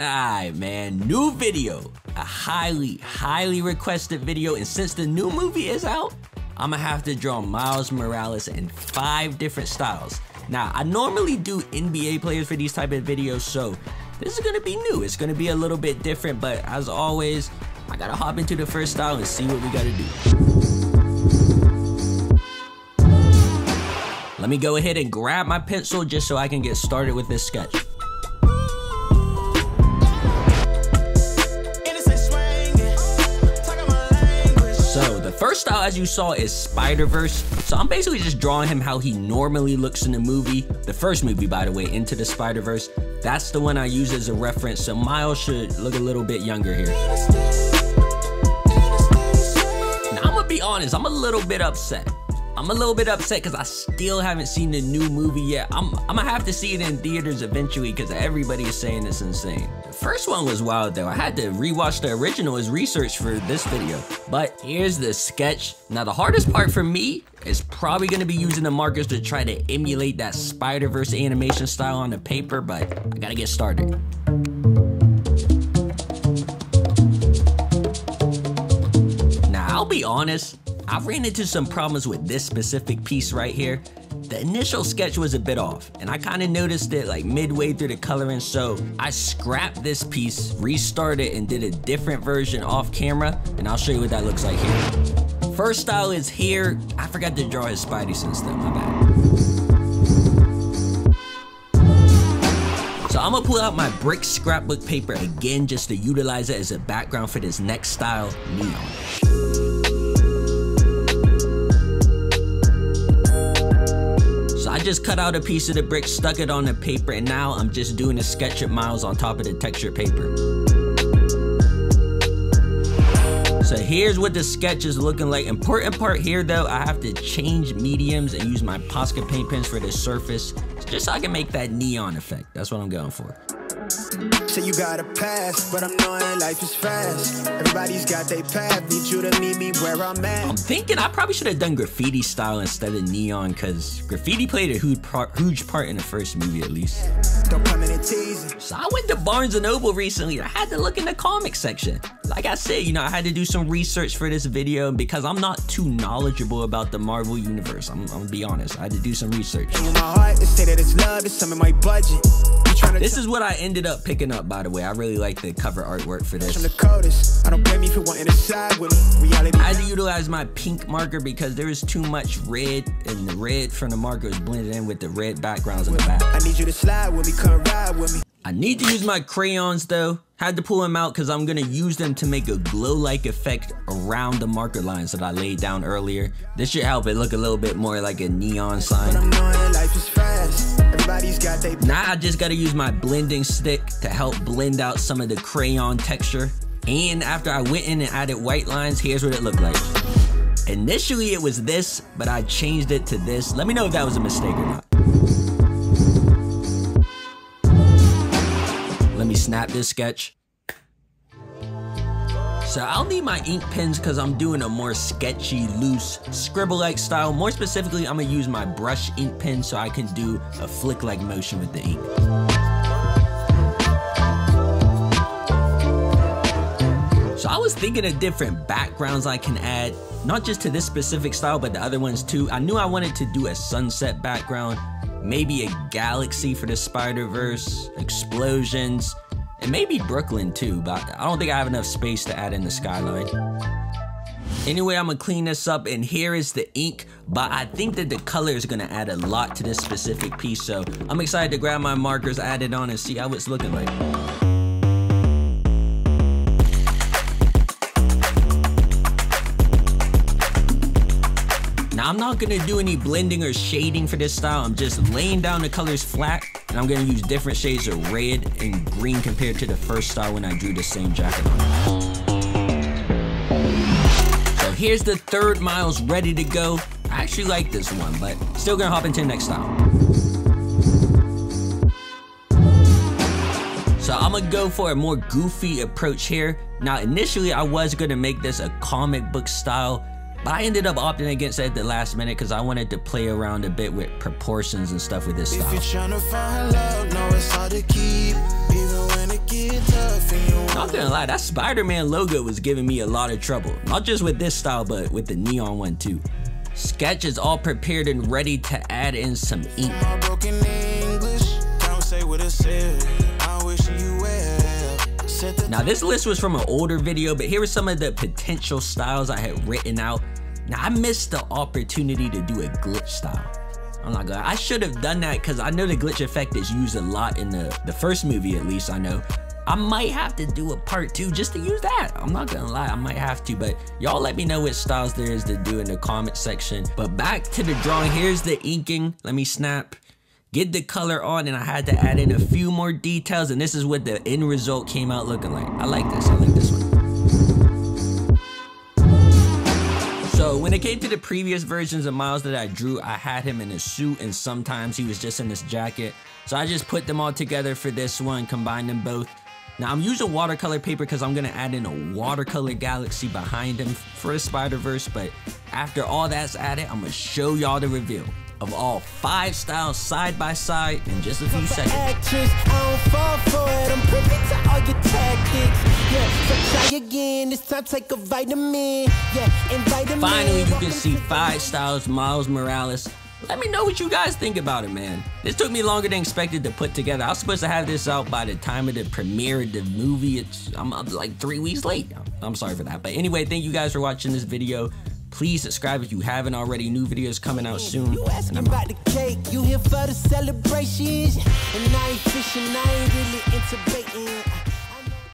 Alright, man, new video. A highly requested video, and since the new movie is out, I'm gonna have to draw Miles Morales in 5 different styles. Now, I normally do NBA players for these type of videos, so this is gonna be new. It's gonna be a little bit different, but as always, I gotta hop into the first style and see what we gotta do. Let me go ahead and grab my pencil just so I can get started with this sketch. So the first style, as you saw, is Spider-Verse. So I'm basically just drawing him how he normally looks in the movie. The first movie, by the way, Into the Spider-Verse. That's the one I use as a reference, so Miles should look a little bit younger here. Now I'm gonna be honest, I'm a little bit upset. Because I still haven't seen the new movie yet. I'm gonna have to see it in theaters eventually because everybody is saying it's insane. The first one was wild though. I had to rewatch the original as research for this video. But here's the sketch. Now the hardest part for me is probably gonna be using the markers to try to emulate that Spider-Verse animation style on the paper, but I gotta get started. Now I'll be honest, I ran into some problems with this specific piece right here. The initial sketch was a bit off, and I kind of noticed it like midway through the coloring, so I scrapped this piece, restarted, and did a different version off camera, and I'll show you what that looks like here. First style is here. I forgot to draw his Spidey sense though, my bad. So I'm gonna pull out my brick scrapbook paper again just to utilize it as a background for this next style, neon. I just cut out a piece of the brick, stuck it on the paper, and now I'm just doing a sketch of Miles on top of the textured paper. So here's what the sketch is looking like. Important part here though, I have to change mediums and use my Posca paint pens for the surface, just so I can make that neon effect. That's what I'm going for. So you got a pass, but I'm knowing life is fast. Everybody's got their path, need you to meet me where I'm at. I'm thinking I probably should have done graffiti style instead of neon, because graffiti played a huge part in the first movie at least. Don't come in and tease. So I went to Barnes & Noble recently. I had to look in the comic section. Like I said, you know, I had to do some research for this video because I'm not too knowledgeable about the Marvel universe. I'm gonna be honest, I had to do some research. My heart is say that it's love, it's some of my budget. This is what I ended up picking up, by the way. I really like the cover artwork for this. I don't blame you for wanting to side with me. I had to utilize my pink marker because there is too much red, and the red from the marker is blended in with the red backgrounds in the back. I need you to slide with me, come ride with me. I need to use my crayons though. Had to pull them out because I'm gonna use them to make a glow-like effect around the marker lines that I laid down earlier. This should help it look a little bit more like a neon sign. Now I just gotta use my blending stick to help blend out some of the crayon texture. And after I went in and added white lines, here's what it looked like. Initially it was this, but I changed it to this. Let me know if that was a mistake or not. Let me snap this sketch. So I'll need my ink pens because I'm doing a more sketchy, loose, scribble-like style. More specifically, I'm gonna use my brush ink pen so I can do a flick-like motion with the ink. So I was thinking of different backgrounds I can add, not just to this specific style, but the other ones too. I knew I wanted to do a sunset background, maybe a galaxy for the Spider-Verse, explosions, and maybe Brooklyn too, but I don't think I have enough space to add in the skyline. Anyway, I'm gonna clean this up, and here is the ink, but I think that the color is gonna add a lot to this specific piece, so I'm excited to grab my markers, add it on, and see how it's looking like. Now, I'm not gonna do any blending or shading for this style. I'm just laying down the colors flat, and I'm gonna use different shades of red and green compared to the first style when I drew the same jacket on. So here's the third Miles ready to go. I actually like this one, but still gonna hop into the next style. So I'm gonna go for a more goofy approach here. Now, initially I was gonna make this a comic book style, but I ended up opting against it at the last minute because I wanted to play around a bit with proportions and stuff with this style. gonna lie, that Spider-Man logo was giving me a lot of trouble. Not just with this style, but with the neon one too. Sketch is all prepared and ready to add in some ink. Now this list was from an older video, but here are some of the potential styles I had written out. Now I missed the opportunity to do a glitch style. I'm not gonna, I should have done that because I know the glitch effect is used a lot in the first movie, at least I know. I might have to do a part 2 just to use that. I'm not gonna lie, I might have to, but y'all let me know what styles there is to do in the comment section. But back to the drawing, here's the inking. Let me snap, get the color on, and I had to add in a few more details, and this is what the end result came out looking like. I like this one. So when it came to the previous versions of Miles that I drew, I had him in a suit and sometimes he was just in this jacket. So I just put them all together for this one, combined them both. Now I'm using watercolor paper because I'm gonna add in a watercolor galaxy behind him for the Spider-Verse, but after all that's added, I'm gonna show y'all the reveal of all 5 styles side by side in just a few seconds. Finally, you can see 5 styles Miles Morales. Let me know what you guys think about it, man. This took me longer than expected to put together. I was supposed to have this out by the time of the premiere of the movie. I'm like 3 weeks late. I'm sorry for that. But anyway, thank you guys for watching this video. Please subscribe if you haven't already. New videos coming out soon. You asking about the cake, you here for the celebrations. And I ain't fishing, I ain't really into baiting.